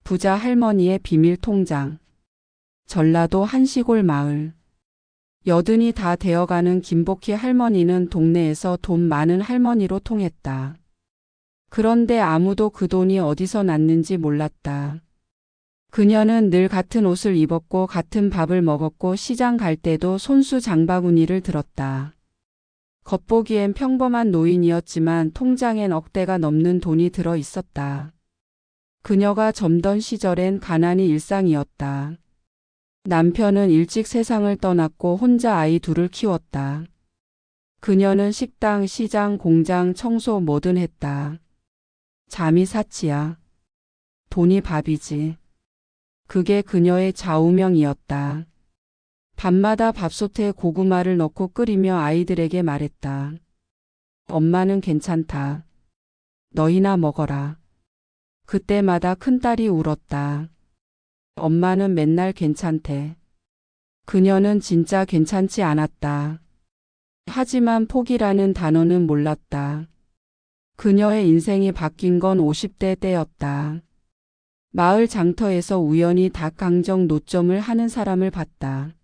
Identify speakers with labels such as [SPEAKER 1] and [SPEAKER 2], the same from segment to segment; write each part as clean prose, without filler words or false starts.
[SPEAKER 1] 부자 할머니의 비밀 통장. 전라도 한 시골 마을. 여든이 다 되어가는 김복희 할머니는 동네에서 돈 많은 할머니로 통했다. 그런데 아무도 그 돈이 어디서 났는지 몰랐다. 그녀는 늘 같은 옷을 입었고 같은 밥을 먹었고 시장 갈 때도 손수 장바구니를 들었다. 겉보기엔 평범한 노인이었지만 통장엔 억대가 넘는 돈이 들어 있었다. 그녀가 젊던 시절엔 가난이 일상이었다. 남편은 일찍 세상을 떠났고 혼자 아이 둘을 키웠다. 그녀는 식당, 시장, 공장, 청소 뭐든 했다. 잠이 사치야. 돈이 밥이지. 그게 그녀의 좌우명이었다. 밤마다 밥솥에 고구마를 넣고 끓이며 아이들에게 말했다. 엄마는 괜찮다. 너희나 먹어라. 그때마다 큰딸이 울었다. 엄마는 맨날 괜찮대. 그녀는 진짜 괜찮지 않았다. 하지만 포기라는 단어는 몰랐다. 그녀의 인생이 바뀐 건 50대 때였다. 마을 장터에서 우연히 닭강정 노점을 하는 사람을 봤다.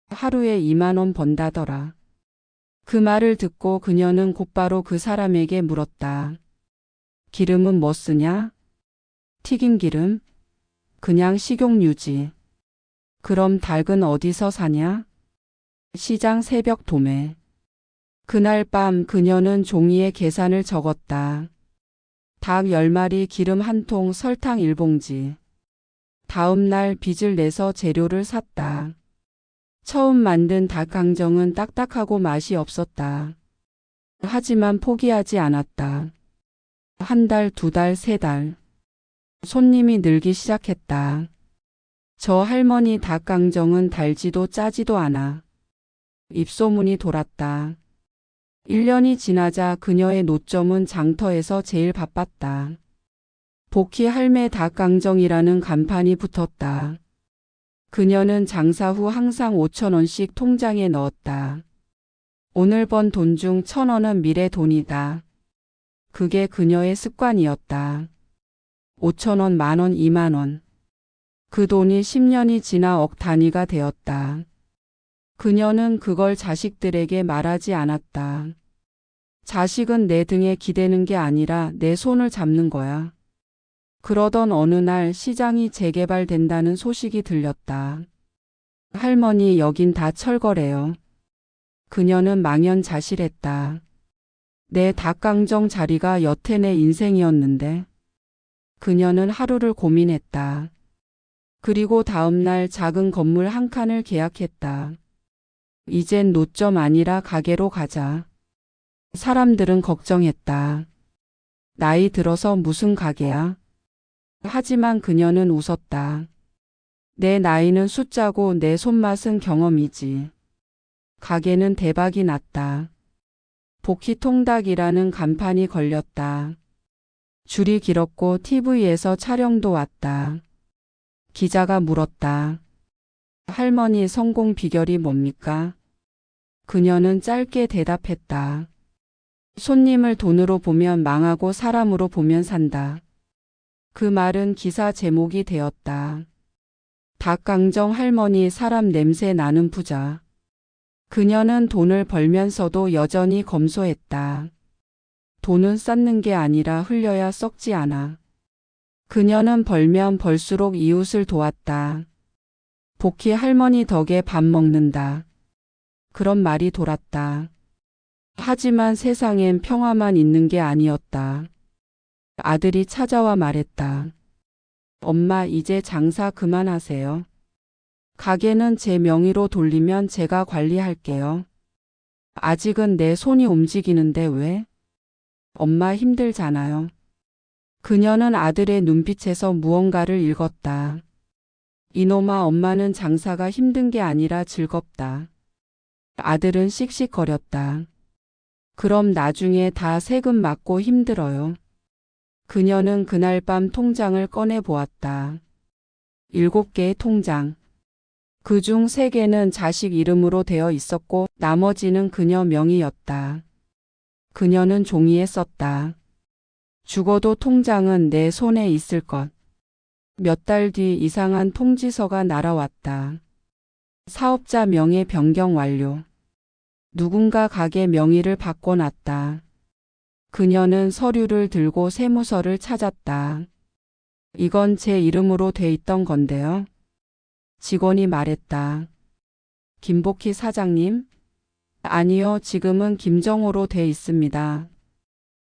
[SPEAKER 1] 하루에 2만 원 번다더라. 그 말을 듣고 그녀는 곧바로 그 사람에게 물었다. 기름은 뭐 쓰냐? 튀긴 기름? 그냥 식용유지. 그럼 닭은 어디서 사냐? 시장 새벽 도매. 그날 밤 그녀는 종이에 계산을 적었다. 닭 10마리, 기름 1통, 설탕 1봉지. 다음 날 빚을 내서 재료를 샀다. 처음 만든 닭강정은 딱딱하고 맛이 없었다. 하지만 포기하지 않았다. 한 달, 2달, 3달. 손님이 늘기 시작했다. 저 할머니 닭강정은 달지도 짜지도 않아. 입소문이 돌았다. 1년이 지나자 그녀의 노점은 장터에서 제일 바빴다. 복희 할매 닭강정이라는 간판이 붙었다. 그녀는 장사 후 항상 5,000원씩 통장에 넣었다. 오늘 번 돈 중 1,000원은 미래 돈이다. 그게 그녀의 습관이었다. 5,000원, 만원, 2만원. 그 돈이 10년이 지나 억 단위가 되었다. 그녀는 그걸 자식들에게 말하지 않았다. 자식은 내 등에 기대는 게 아니라 내 손을 잡는 거야. 그러던 어느 날 시장이 재개발된다는 소식이 들렸다. 할머니, 여긴 다 철거래요. 그녀는 망연자실했다. 내 닭강정 자리가 여태 내 인생이었는데. 그녀는 하루를 고민했다. 그리고 다음 날 작은 건물 한 칸을 계약했다. 이젠 노점 아니라 가게로 가자. 사람들은 걱정했다. 나이 들어서 무슨 가게야? 하지만 그녀는 웃었다. 내 나이는 숫자고 내 손맛은 경험이지. 가게는 대박이 났다. 복희 통닭이라는 간판이 걸렸다. 줄이 길었고 TV에서 촬영도 왔다. 기자가 물었다. 할머니 성공 비결이 뭡니까? 그녀는 짧게 대답했다. 손님을 돈으로 보면 망하고 사람으로 보면 산다. 그 말은 기사 제목이 되었다. 닭강정 할머니 사람 냄새 나는 부자. 그녀는 돈을 벌면서도 여전히 검소했다. 돈은 쌓는 게 아니라 흘려야 썩지 않아. 그녀는 벌면 벌수록 이웃을 도왔다. 복희 할머니 덕에 밥 먹는다. 그런 말이 돌았다. 하지만 세상엔 평화만 있는 게 아니었다. 아들이 찾아와 말했다. 엄마, 이제 장사 그만하세요. 가게는 제 명의로 돌리면 제가 관리할게요. 아직은 내 손이 움직이는데 왜? 엄마 힘들잖아요. 그녀는 아들의 눈빛에서 무언가를 읽었다. 이놈아, 엄마는 장사가 힘든 게 아니라 즐겁다. 아들은 씩씩거렸다. 그럼 나중에 다 세금 맞고 힘들어요. 그녀는 그날 밤 통장을 꺼내 보았다. 7개의 통장. 그중 3개는 자식 이름으로 되어 있었고 나머지는 그녀 명의였다. 그녀는 종이에 썼다. 죽어도 통장은 내 손에 있을 것. 몇 달 뒤 이상한 통지서가 날아왔다. 사업자 명의 변경 완료. 누군가 가게 명의를 바꿔놨다. 그녀는 서류를 들고 세무서를 찾았다. 이건 제 이름으로 돼 있던 건데요. 직원이 말했다. 김복희 사장님? 아니요, 지금은 김정호로 돼 있습니다.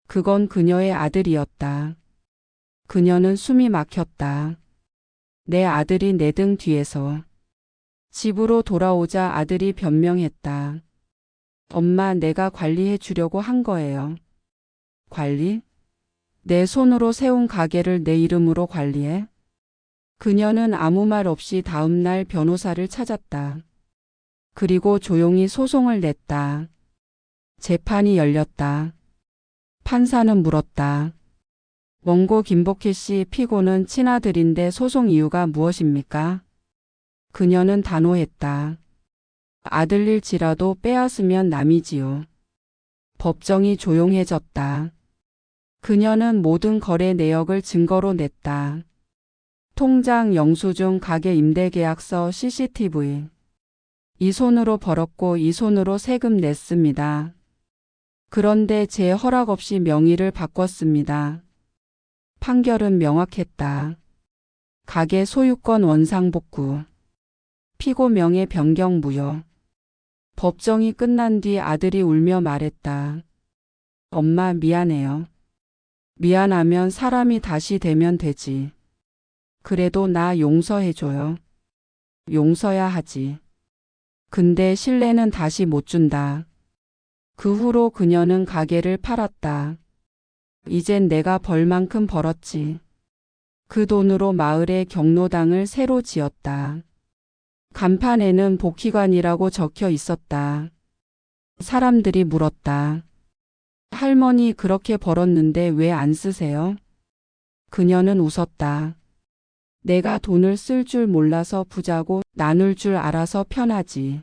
[SPEAKER 1] 그건 그녀의 아들이었다. 그녀는 숨이 막혔다. 내 아들이 내 등 뒤에서. 집으로 돌아오자 아들이 변명했다. 엄마, 내가 관리해 주려고 한 거예요. 관리? 내 손으로 세운 가게를 내 이름으로 관리해? 그녀는 아무 말 없이 다음 날 변호사를 찾았다. 그리고 조용히 소송을 냈다. 재판이 열렸다. 판사는 물었다. 원고 김복희 씨, 피고는 친아들인데 소송 이유가 무엇입니까? 그녀는 단호했다. 아들 일지라도 빼앗으면 남이지요. 법정이 조용해졌다. 그녀는 모든 거래 내역을 증거로 냈다. 통장, 영수증, 가게 임대계약서, CCTV. 이 손으로 벌었고 이 손으로 세금 냈습니다. 그런데 제 허락 없이 명의를 바꿨습니다. 판결은 명확했다. 가게 소유권 원상복구. 피고 명의 변경 무효. 법정이 끝난 뒤 아들이 울며 말했다. 엄마, 미안해요. 미안하면 사람이 다시 되면 되지. 그래도 나 용서해줘요. 용서야 하지. 근데 신뢰는 다시 못 준다. 그 후로 그녀는 가게를 팔았다. 이젠 내가 벌 만큼 벌었지. 그 돈으로 마을에 경로당을 새로 지었다. 간판에는 복희관이라고 적혀 있었다. 사람들이 물었다. 할머니, 그렇게 벌었는데 왜 안 쓰세요? 그녀는 웃었다. 내가 돈을 쓸 줄 몰라서 부자고 나눌 줄 알아서 편하지.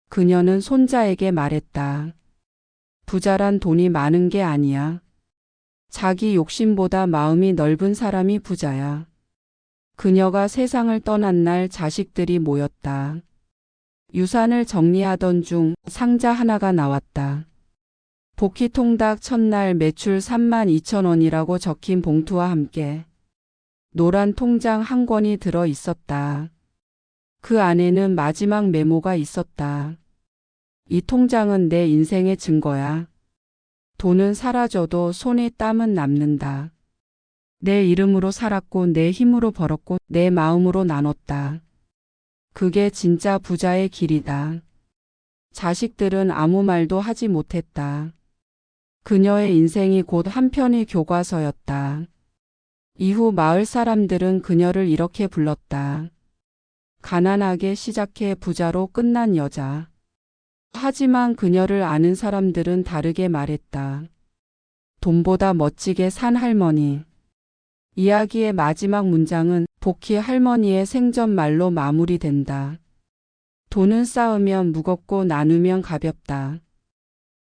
[SPEAKER 1] 그녀는 손자에게 말했다. 부자란 돈이 많은 게 아니야. 자기 욕심보다 마음이 넓은 사람이 부자야. 그녀가 세상을 떠난 날 자식들이 모였다. 유산을 정리하던 중 상자 하나가 나왔다. 복희통닭 첫날 매출 32,000원이라고 적힌 봉투와 함께 노란 통장 한 권이 들어 있었다. 그 안에는 마지막 메모가 있었다. 이 통장은 내 인생의 증거야. 돈은 사라져도 손에 땀은 남는다. 내 이름으로 살았고 내 힘으로 벌었고 내 마음으로 나눴다. 그게 진짜 부자의 길이다. 자식들은 아무 말도 하지 못했다. 그녀의 인생이 곧 한 편의 교과서였다. 이후 마을 사람들은 그녀를 이렇게 불렀다. 가난하게 시작해 부자로 끝난 여자. 하지만 그녀를 아는 사람들은 다르게 말했다. 돈보다 멋지게 산 할머니. 이야기의 마지막 문장은 복희 할머니의 생전말로 마무리된다. 돈은 쌓으면 무겁고 나누면 가볍다.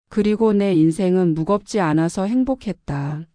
[SPEAKER 1] 그리고 내 인생은 무겁지 않아서 행복했다.